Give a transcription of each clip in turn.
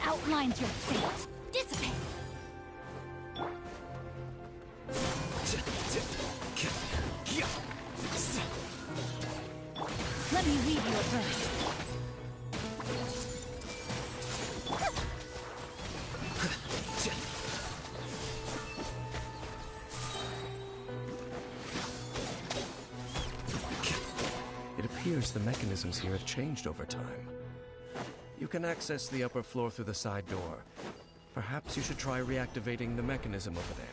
outlines your fate. Dissipate. Let me read you a verse. It appears the mechanisms here have changed over time. You can access the upper floor through the side door. Perhaps you should try reactivating the mechanism over there.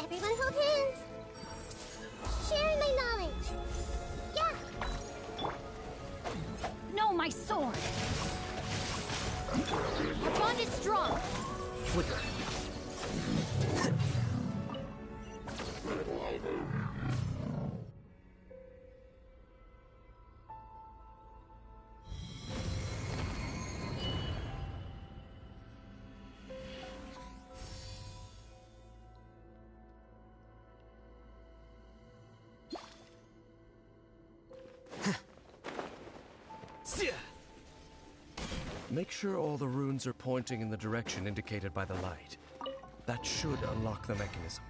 Everyone hold hands. Sharing my knowledge. Yeah. No, my sword. Our bond is strong. Flicker. Make sure all the runes are pointing in the direction indicated by the light. That should unlock the mechanism.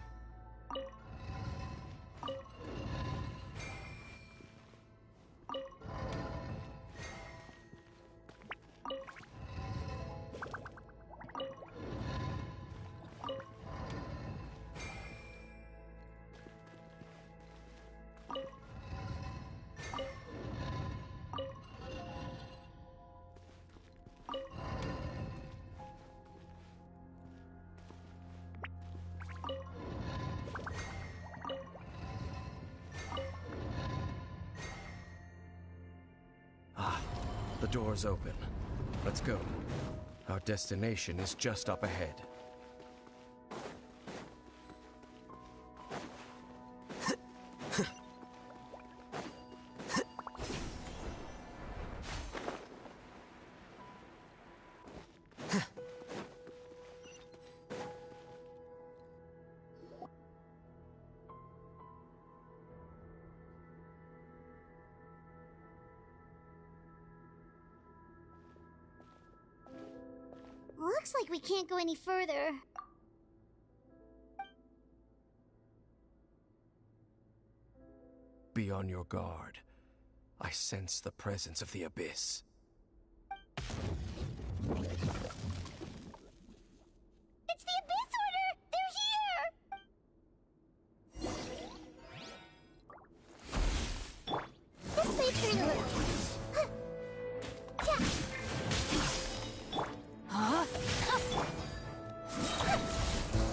The door's open. Let's go. Our destination is just up ahead. Looks like we can't go any further. Be on your guard. I sense the presence of the abyss. It's the Abyss Order! They're here! This way, Trina. Huh?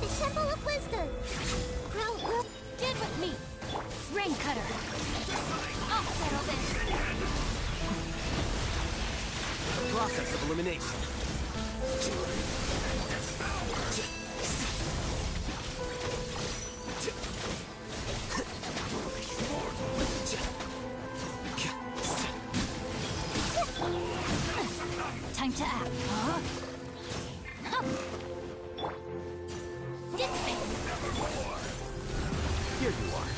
The Temple of Wisdom! Grow, Stand with me! Rain Cutter! I'll settle this! Process of elimination. Time to act, huh? Dissipate! Here you are.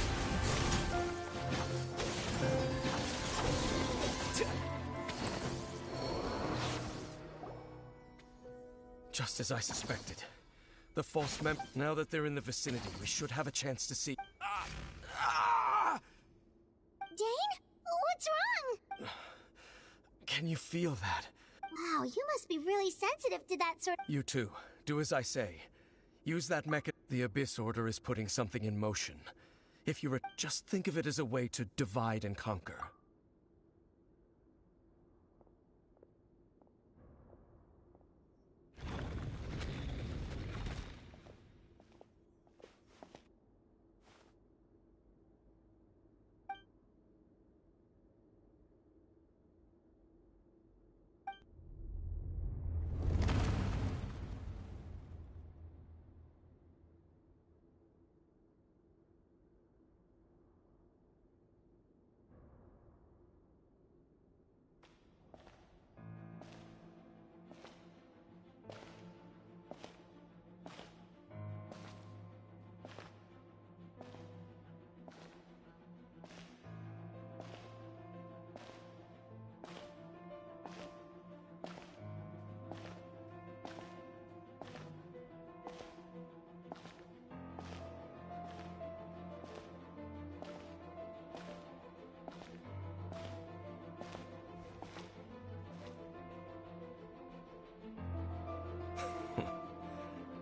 Just as I suspected. The false now that they're in the vicinity, we should have a chance to see. Dane? What's wrong? Can you feel that? Wow, you must be really sensitive to that sort. You too. Do as I say. Use that mecha. The Abyss Order is putting something in motion. If you just think of it as a way to divide and conquer.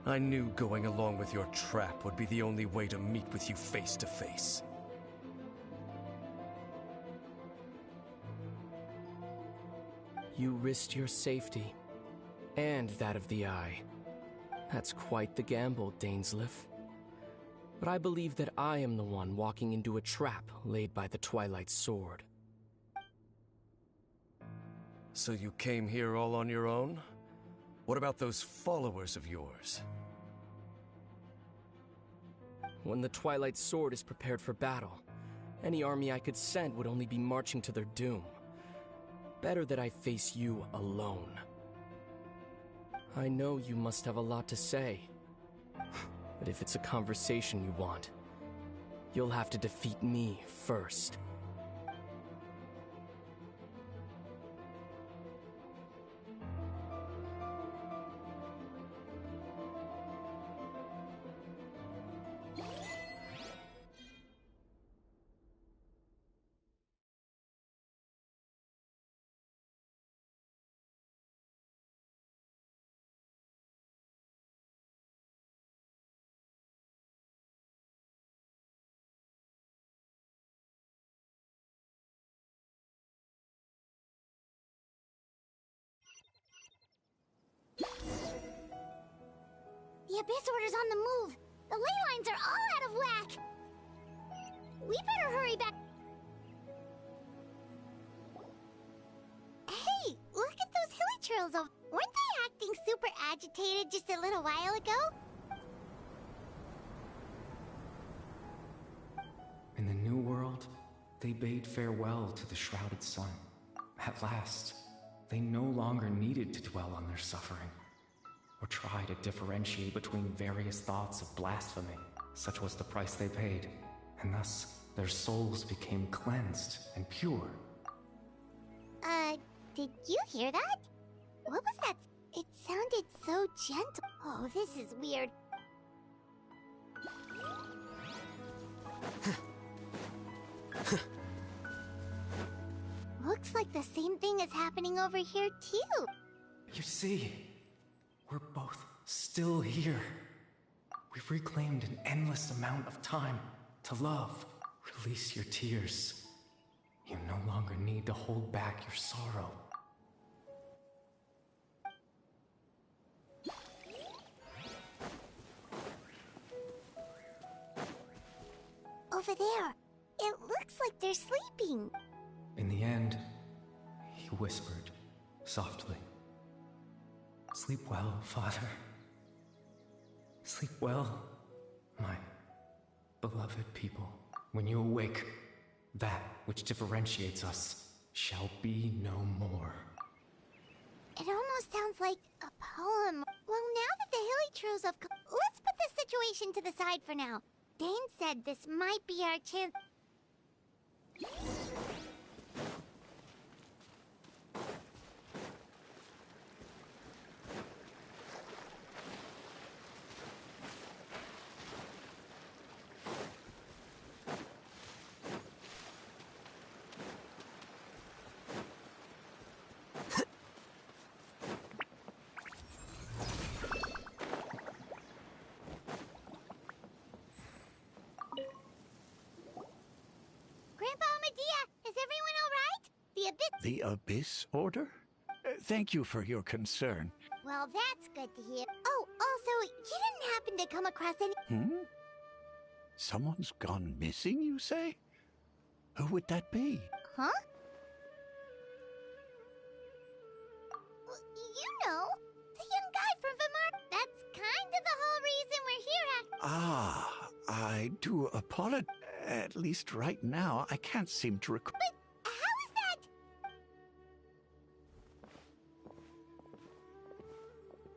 I knew going along with your trap would be the only way to meet with you face to face. You risked your safety, and that of the Eye. That's quite the gamble, Dainsleif. But I believe that I am the one walking into a trap laid by the Twilight Sword. So you came here all on your own? What about those followers of yours? When the Twilight Sword is prepared for battle, any army I could send would only be marching to their doom. Better that I face you alone. I know you must have a lot to say. But if it's a conversation you want, you'll have to defeat me first. The Abyss Order's on the move. The ley lines are all out of whack. We better hurry back. Hey, look at those hilly trails over. Weren't they acting super agitated just a little while ago? In the New World, they bade farewell to the shrouded sun. At last, they no longer needed to dwell on their suffering, or try to differentiate between various thoughts of blasphemy. Such was the price they paid, and thus their souls became cleansed and pure. Did you hear that? What was that? It sounded so gentle. Oh, this is weird. Looks like the same thing is happening over here, too. You see, we're both still here. We've reclaimed an endless amount of time to love. Release your tears. You no longer need to hold back your sorrow. Over there. It looks like they're sleeping. In the end, he whispered softly. Sleep well, Father. Sleep well, my beloved people. When you awake, that which differentiates us shall be no more. It almost sounds like a poem. Well, now that the hilly trails have come, let's put this situation to the side for now. Dane said this might be our chance. The Abyss Order? Thank you for your concern. Well, that's good to hear. Oh, also, you didn't happen to come across any... Someone's gone missing, you say? Who would that be? Huh? Well, you know, the young guy from Vimar. That's kind of the whole reason we're here, Ah, I do apologize. At least right now, I can't seem to recall. But how is that?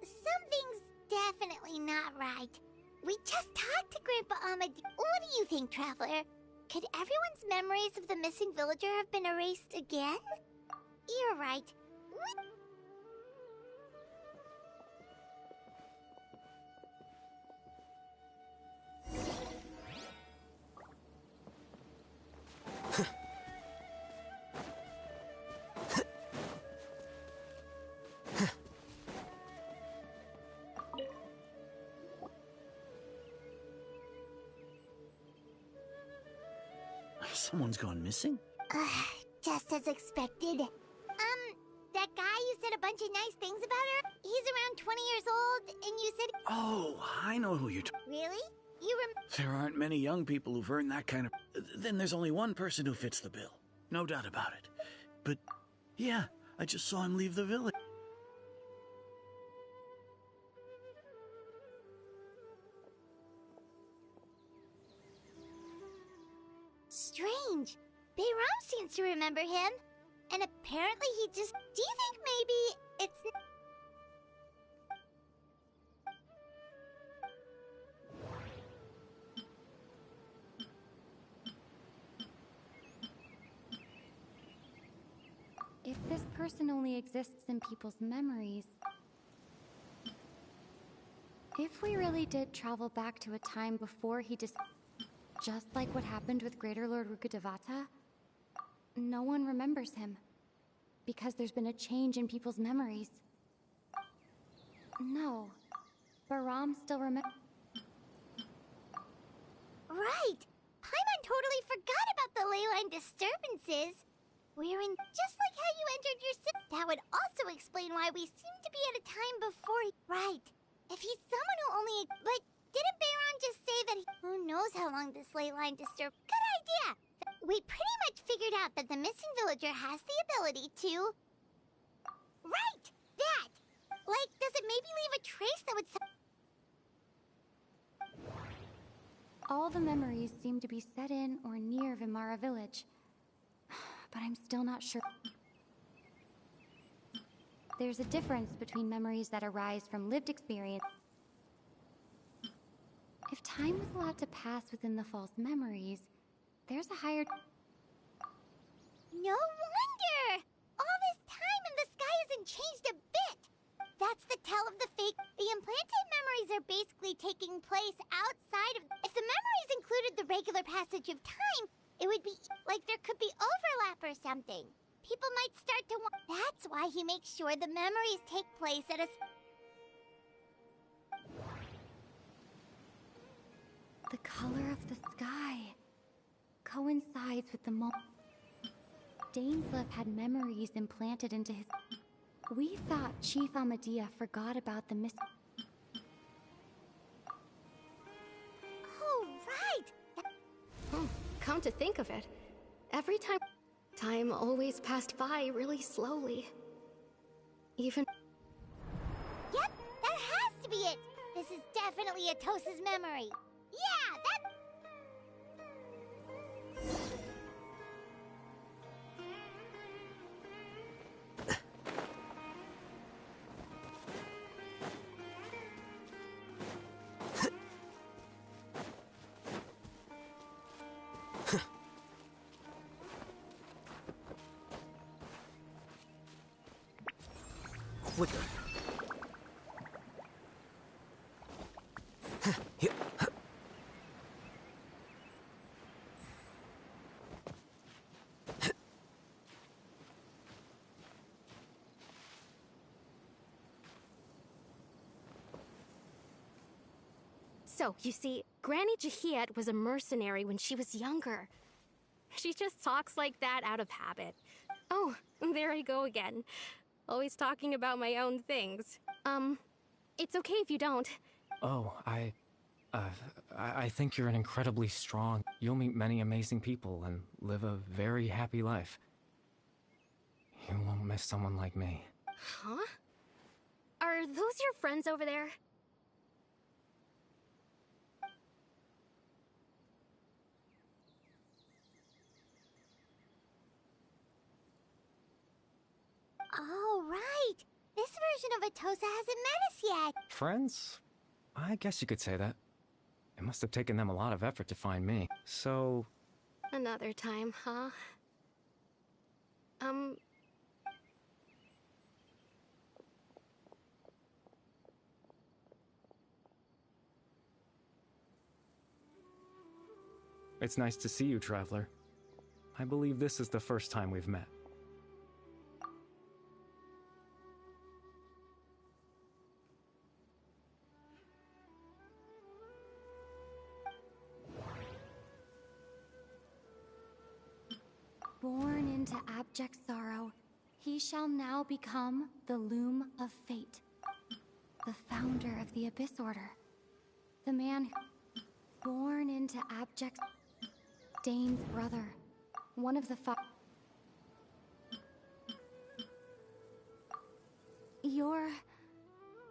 Something's definitely not right. We just talked to Grandpa Ahmed. What do you think, Traveler? Could everyone's memories of the missing villager have been erased again? You're right. Someone's gone missing? Just as expected. That guy you said a bunch of nice things about her? He's around 20 years old, and you said... Oh, I know who you're Really? You There aren't many young people who've earned that kind of... Then there's only one person who fits the bill. No doubt about it. But, yeah, I just saw him leave the village. Strange. Bayram seems to remember him. And apparently he just... Do you think maybe it's... If this person only exists in people's memories... If we really did travel back to a time before he just like what happened with Greater Lord Rukkhadevata, no one remembers him. Because there's been a change in people's memories. No. Baram still remembers... Right! Paimon totally forgot about the leyline disturbances. We're in... Just like how you entered your city. That would also explain why we seem to be at a time before he... Right. If he's someone who only... But didn't Bayron just say that he... Who knows how long this leyline disturb... Good idea! We pretty much figured out that the missing villager has the ability to... Right! That! Like, does it maybe leave a trace that would... All the memories seem to be set in or near Vimara village. But I'm still not sure. There's a difference between memories that arise from lived experience. If time was allowed to pass within the false memories, there's a higher... No wonder! All this time and the sky hasn't changed a bit! That's the tell of the fake... The implanted memories are basically taking place outside of... If the memories included the regular passage of time, it would be... like there could be overlap or something. People might start to want... That's why he makes sure the memories take place at a... The color of the sky coincides with the moment. Dainslev had memories implanted into his... We thought Chief Ahmadiyya forgot about the miss... Oh, right! Come to think of it, every time always passed by really slowly. Even... Yep, that has to be it! This is definitely Atos's memory. Yeah, that... Quicker. So, you see, Granny Jahiat was a mercenary when she was younger. She just talks like that out of habit. Oh, there I go again. Always talking about my own things. It's okay if you don't. Oh, I think you're an incredibly strong... You'll meet many amazing people and live a very happy life. You won't miss someone like me. Huh? Are those your friends over there? Oh, right. This version of Atosa hasn't met us yet. Friends? I guess you could say that. It must have taken them a lot of effort to find me. So... Another time, huh? It's nice to see you, Traveler. I believe this is the first time we've met. Born into abject sorrow, he shall now become the Loom of Fate, the founder of the Abyss Order, the man who... Born into abject... Dane's brother, one of the You're...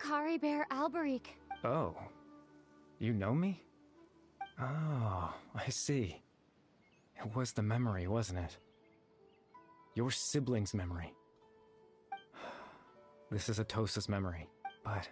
Caribert Alberic. Oh. You know me? Oh, I see. It was the memory, wasn't it? Your sibling's memory. This is Atosa's memory, but...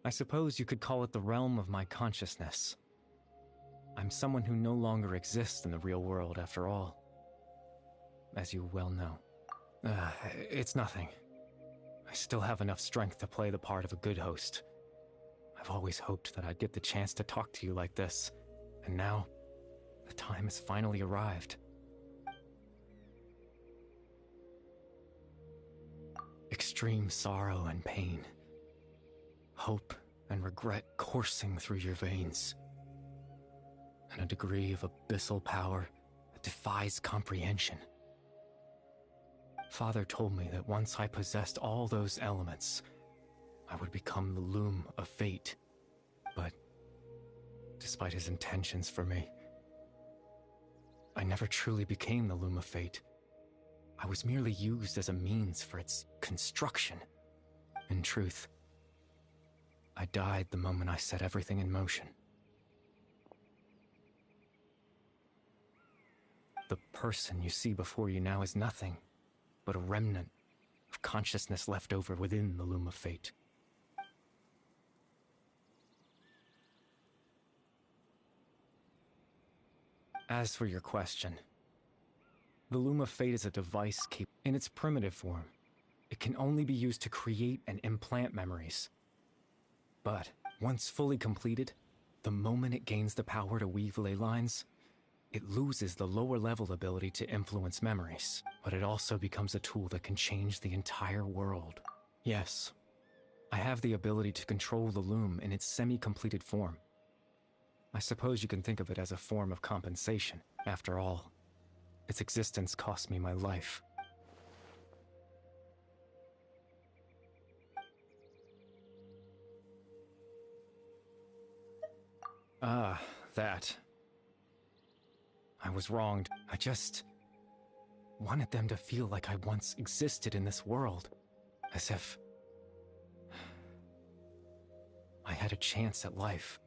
I suppose you could call it the realm of my consciousness. I'm someone who no longer exists in the real world, after all. As you well know. It's nothing. I still have enough strength to play the part of a good host. I've always hoped that I'd get the chance to talk to you like this, and now, the time has finally arrived. Extreme sorrow and pain. Hope and regret coursing through your veins. And a degree of abyssal power that defies comprehension. Father told me that once I possessed all those elements, I would become the Loom of Fate. But, despite his intentions for me, I never truly became the Loom of Fate. I was merely used as a means for its construction. In truth, I died the moment I set everything in motion. The person you see before you now is nothing but a remnant of consciousness left over within the Loom of Fate. As for your question, the Loom of Fate is a device in its primitive form. It can only be used to create and implant memories. But once fully completed, the moment it gains the power to weave ley lines, It loses the lower-level ability to influence memories, but it also becomes a tool that can change the entire world. Yes, I have the ability to control the loom in its semi-completed form. I suppose you can think of it as a form of compensation. After all, its existence cost me my life. Ah, that. I was wronged. I just wanted them to feel like I once existed in this world. As if I had a chance at life.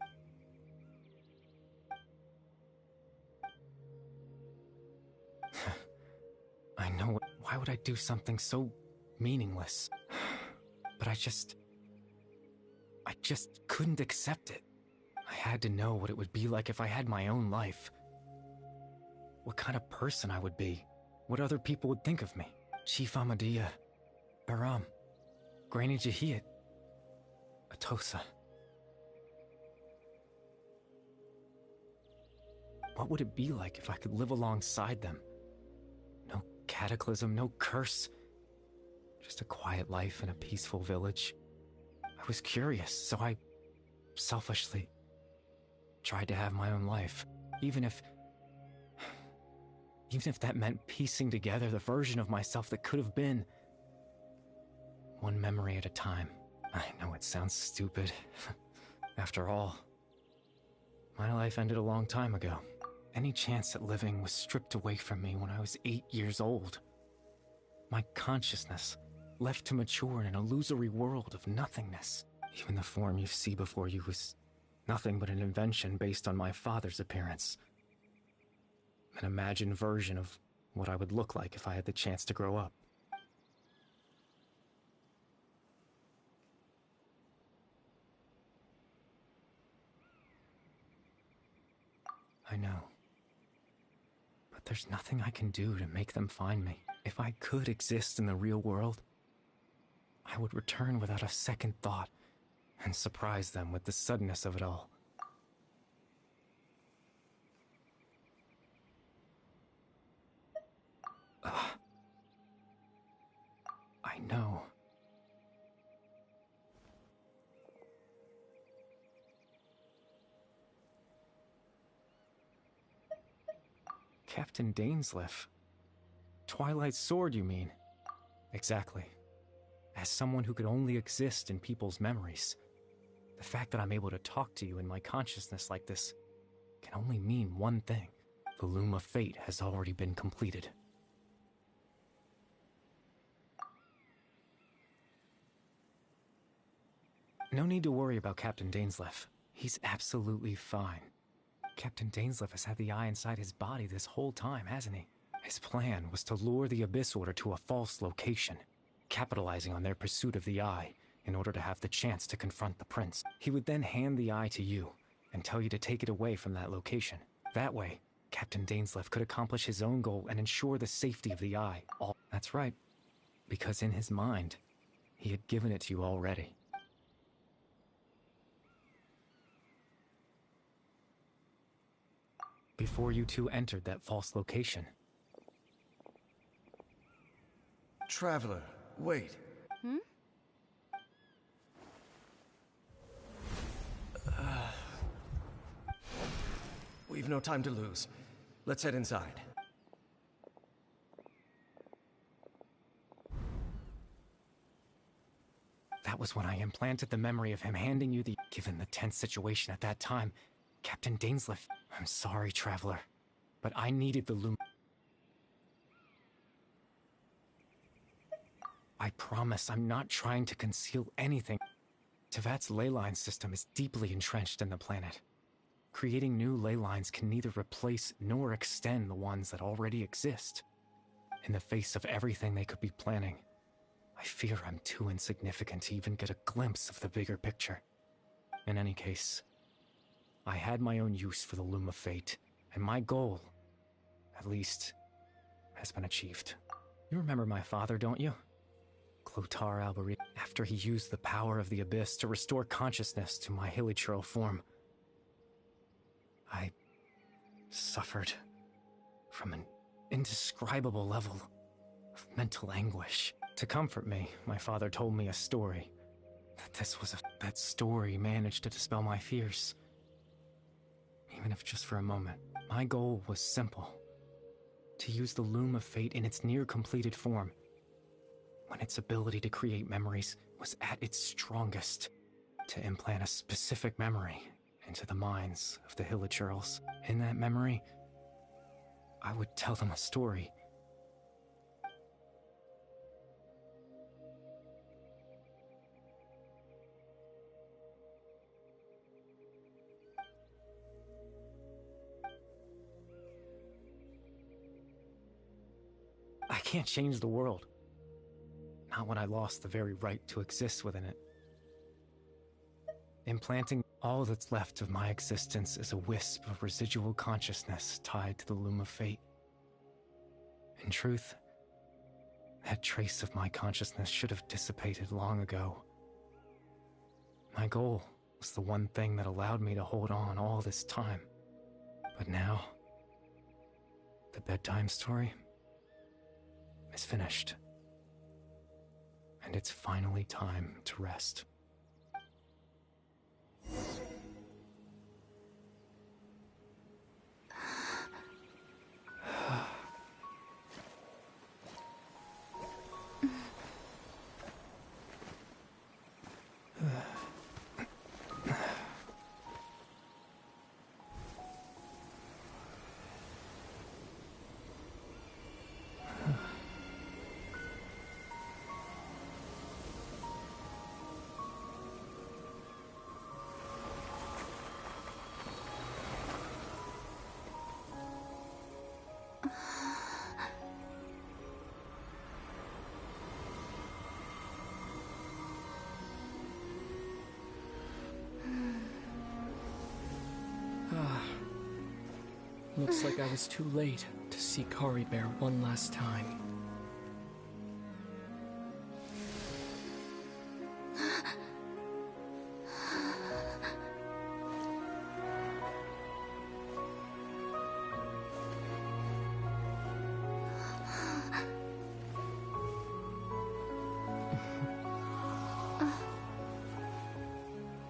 I know. Why would I do something so meaningless? But I just couldn't accept it. I had to know what it would be like if I had my own life. What kind of person I would be. What other people would think of me. Chief Ahmadiyya, Baram, Granny Jahiyat, Atosa. What would it be like if I could live alongside them? No cataclysm, no curse. Just a quiet life in a peaceful village. I was curious, so I selfishly tried to have my own life. Even if that meant piecing together the version of myself that could have been. One memory at a time. I know it sounds stupid. After all, my life ended a long time ago. Any chance at living was stripped away from me when I was 8 years old. My consciousness left to mature in an illusory world of nothingness. Even the form you see before you was nothing but an invention based on my father's appearance. An imagined version of what I would look like if I had the chance to grow up. I know. But there's nothing I can do to make them find me. If I could exist in the real world, I would return without a second thought and surprise them with the suddenness of it all. I know. Captain Dainsleif. Twilight's sword, you mean? Exactly. As someone who could only exist in people's memories, the fact that I'm able to talk to you in my consciousness like this can only mean one thing. The loom of fate has already been completed. No need to worry about Captain Dainsleif. He's absolutely fine. Captain Dainsleif has had the eye inside his body this whole time, hasn't he? His plan was to lure the Abyss Order to a false location, capitalizing on their pursuit of the eye in order to have the chance to confront the prince. He would then hand the eye to you and tell you to take it away from that location. That way, Captain Dainsleif could accomplish his own goal and ensure the safety of the eye. That's right, because in his mind, he had given it to you already. Before you two entered that false location. Traveler, wait. Hmm? We've no time to lose. Let's head inside. That was when I implanted the memory of him handing you the... Given the tense situation at that time, Captain Dainsleif... I'm sorry, Traveler, but I needed the loom... I promise I'm not trying to conceal anything. Tevat's ley line system is deeply entrenched in the planet. Creating new ley lines can neither replace nor extend the ones that already exist. In the face of everything they could be planning, I fear I'm too insignificant to even get a glimpse of the bigger picture. In any case, I had my own use for the Loom of Fate, and my goal, at least, has been achieved. You remember my father, don't you? Clotar Albery, after he used the power of the Abyss to restore consciousness to my hilichurl form. I suffered from an indescribable level of mental anguish. To comfort me, my father told me a story. That story managed to dispel my fears. Even if just for a moment. My goal was simple. To use the Loom of Fate in its near-completed form, when its ability to create memories was at its strongest. To implant a specific memory into the minds of the Hilichurls. In that memory, I would tell them a story. I can't change the world. Not when I lost the very right to exist within it. Implanting all that's left of my existence is a wisp of residual consciousness tied to the Loom of Fate. In truth, that trace of my consciousness should have dissipated long ago. My goal was the one thing that allowed me to hold on all this time. But now, the bedtime story is finished. And it's finally time to rest. Looks like I was too late to see Kari Bear one last time.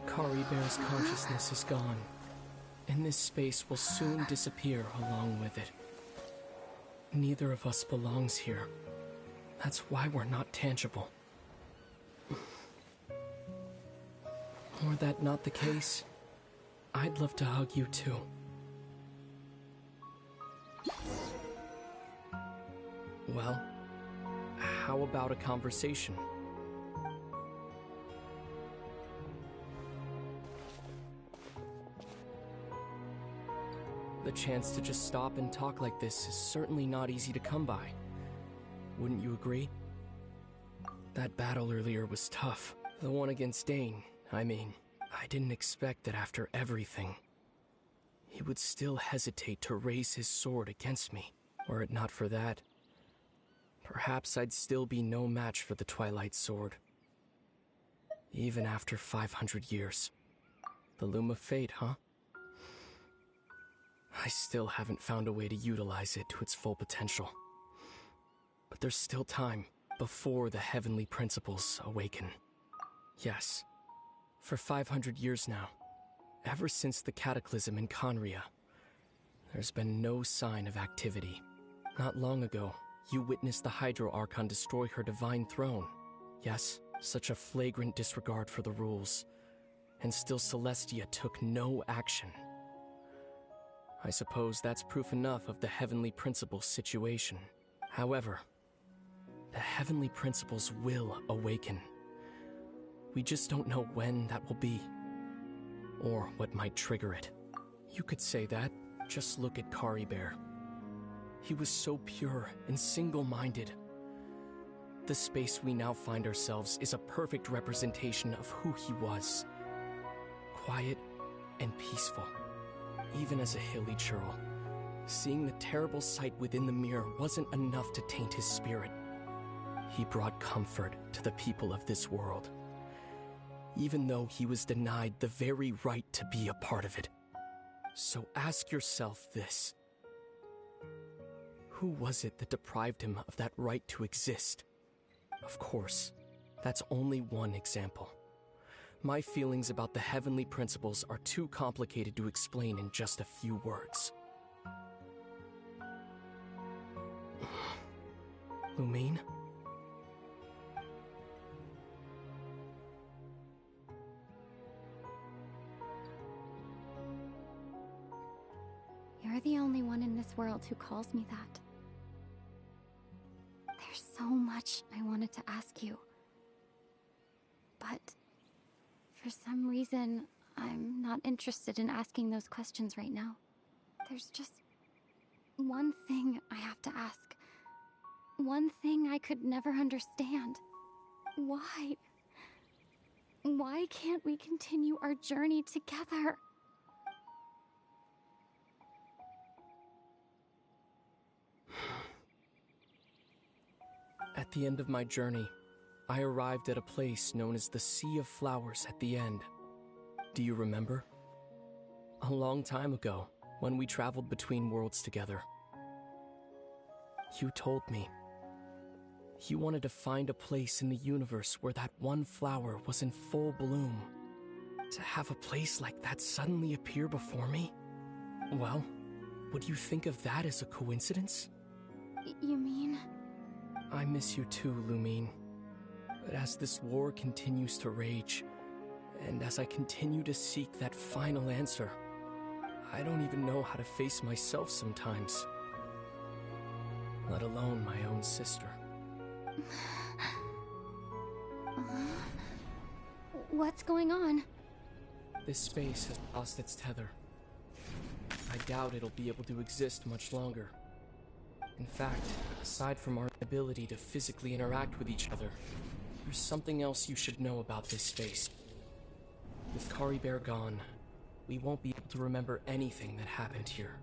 Kari Bear's consciousness is gone. And this space will soon disappear along with it. Neither of us belongs here. That's why we're not tangible. Were that not the case, I'd love to hug you too. Well, how about a conversation? The chance to just stop and talk like this is certainly not easy to come by. Wouldn't you agree? That battle earlier was tough. The one against Dane, I mean. I didn't expect that after everything, he would still hesitate to raise his sword against me. Were it not for that, perhaps I'd still be no match for the Twilight Sword. Even after 500 years. The Loom of Fate, huh? I still haven't found a way to utilize it to its full potential. But there's still time before the heavenly principles awaken. Yes, for 500 years now, ever since the cataclysm in Conria, there's been no sign of activity. Not long ago, you witnessed the Hydro Archon destroy her divine throne. Yes, such a flagrant disregard for the rules. And still Celestia took no action. I suppose that's proof enough of the Heavenly Principles situation. However, the Heavenly Principles will awaken. We just don't know when that will be, or what might trigger it. You could say that. Just look at Kari Bear. He was so pure and single-minded. The space we now find ourselves is a perfect representation of who he was. Quiet and peaceful. Even as a hilly churl, seeing the terrible sight within the mirror wasn't enough to taint his spirit. He brought comfort to the people of this world, even though he was denied the very right to be a part of it. So ask yourself this. Who was it that deprived him of that right to exist? Of course, that's only one example. My feelings about the heavenly principles are too complicated to explain in just a few words. Lumine? You're the only one in this world who calls me that. There's so much I wanted to ask you. But for some reason, I'm not interested in asking those questions right now. There's just one thing I have to ask. One thing I could never understand. Why? Why can't we continue our journey together? At the end of my journey, I arrived at a place known as the Sea of Flowers at the end. Do you remember? A long time ago, when we traveled between worlds together. You told me. You wanted to find a place in the universe where that one flower was in full bloom. To have a place like that suddenly appear before me? Well, would you think of that as a coincidence? You mean? I miss you too, Lumine. But as this war continues to rage, and as I continue to seek that final answer, I don't even know how to face myself sometimes. Let alone my own sister. What's going on? This space has lost its tether. I doubt it'll be able to exist much longer. In fact, aside from our ability to physically interact with each other, there's something else you should know about this space. With Kari Bear gone, we won't be able to remember anything that happened here.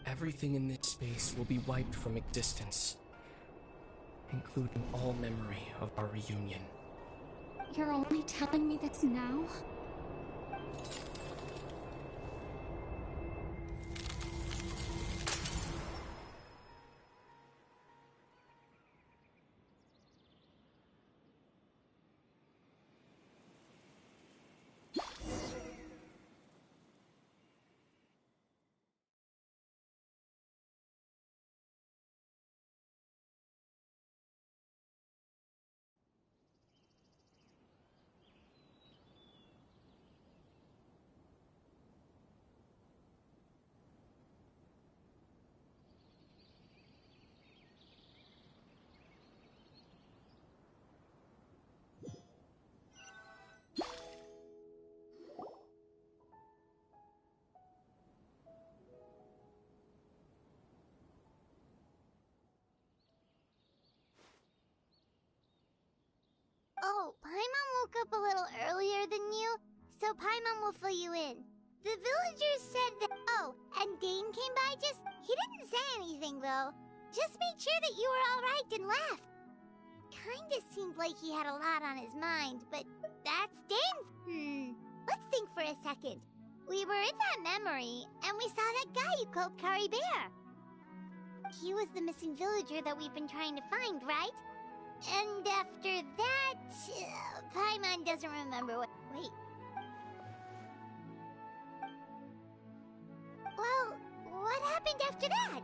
Everything in this space will be wiped from existence, including all memory of our reunion. You're only telling me this now? Oh, Paimon woke up a little earlier than you, so Paimon will fill you in. The villagers said that— Oh, and Dane came by just— He didn't say anything, though. Just made sure that you were alright and left. Kinda seemed like he had a lot on his mind, but that's Dane. Let's think for a second. We were in that memory, and we saw that guy you called Kari Bear. He was the missing villager that we've been trying to find, right? And after that, Paimon doesn't remember what— Wait. Well, what happened after that?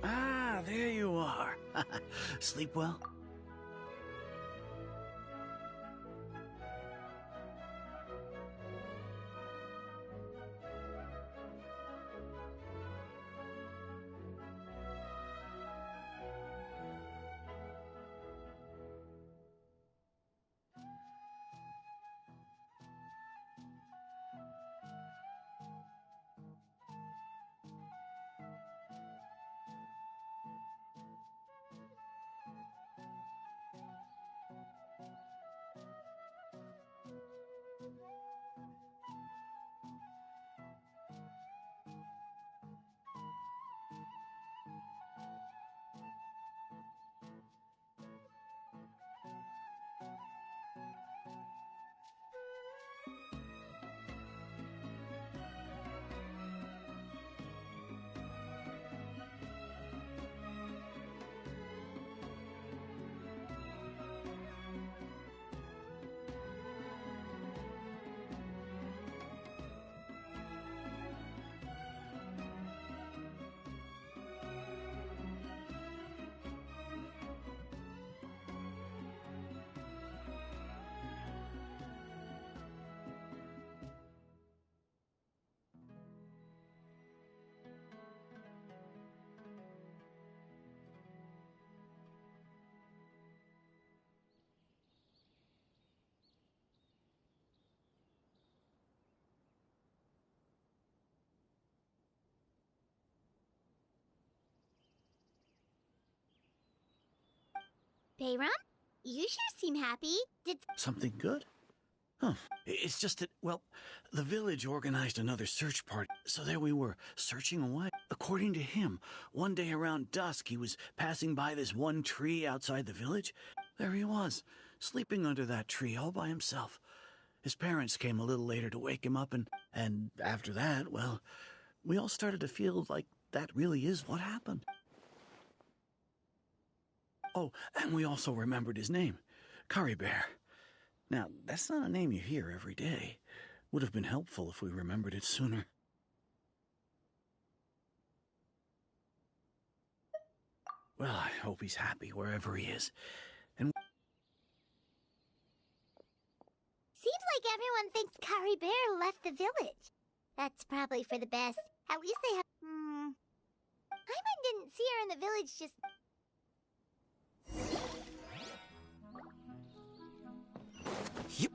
Ah, there you are. Sleep well? Bayram, you sure seem happy. Did Something good? Oh, it's just that, well, the village organized another search party, so there we were, searching away. According to him, one day around dusk, he was passing by this one tree outside the village. There he was, sleeping under that tree all by himself. His parents came a little later to wake him up, and after that, well, we all started to feel like that really is what happened. Oh, and we also remembered his name, Curry Bear. Now, that's not a name you hear every day. Would have been helpful if we remembered it sooner. Well, I hope he's happy wherever he is. And seems like everyone thinks Curry Bear left the village. That's probably for the best. At least they have. Paimon didn't see her in the village just. Yep.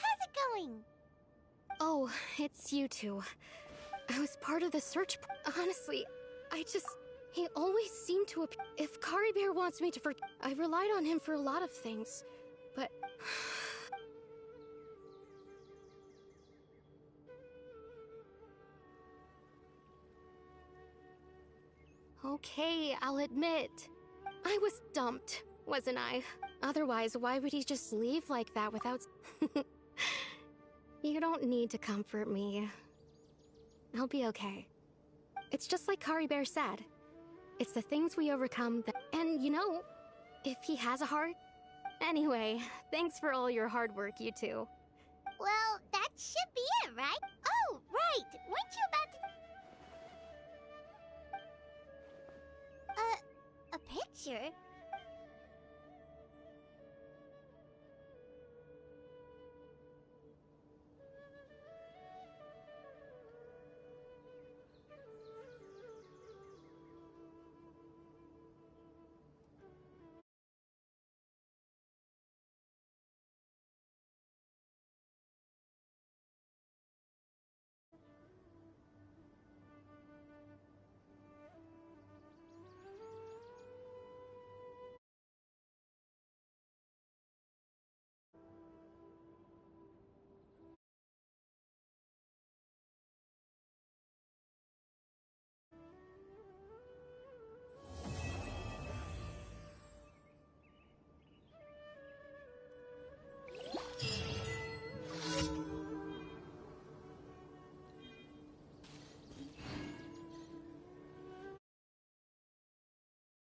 How's it going? Oh, it's you two. I was part of the search. Honestly, he always seemed to appear. If Curry Bear wants me to I relied on him for a lot of things, but. Okay, I'll admit. I was dumped, wasn't I? Otherwise, why would he just leave like that without... You don't need to comfort me. I'll be okay. It's just like Curry Bear said. It's the things we overcome that... And, you know, if he has a heart... Anyway, thanks for all your hard work, you two. Well, that should be it, right? Oh, right! Weren't you about to... A picture?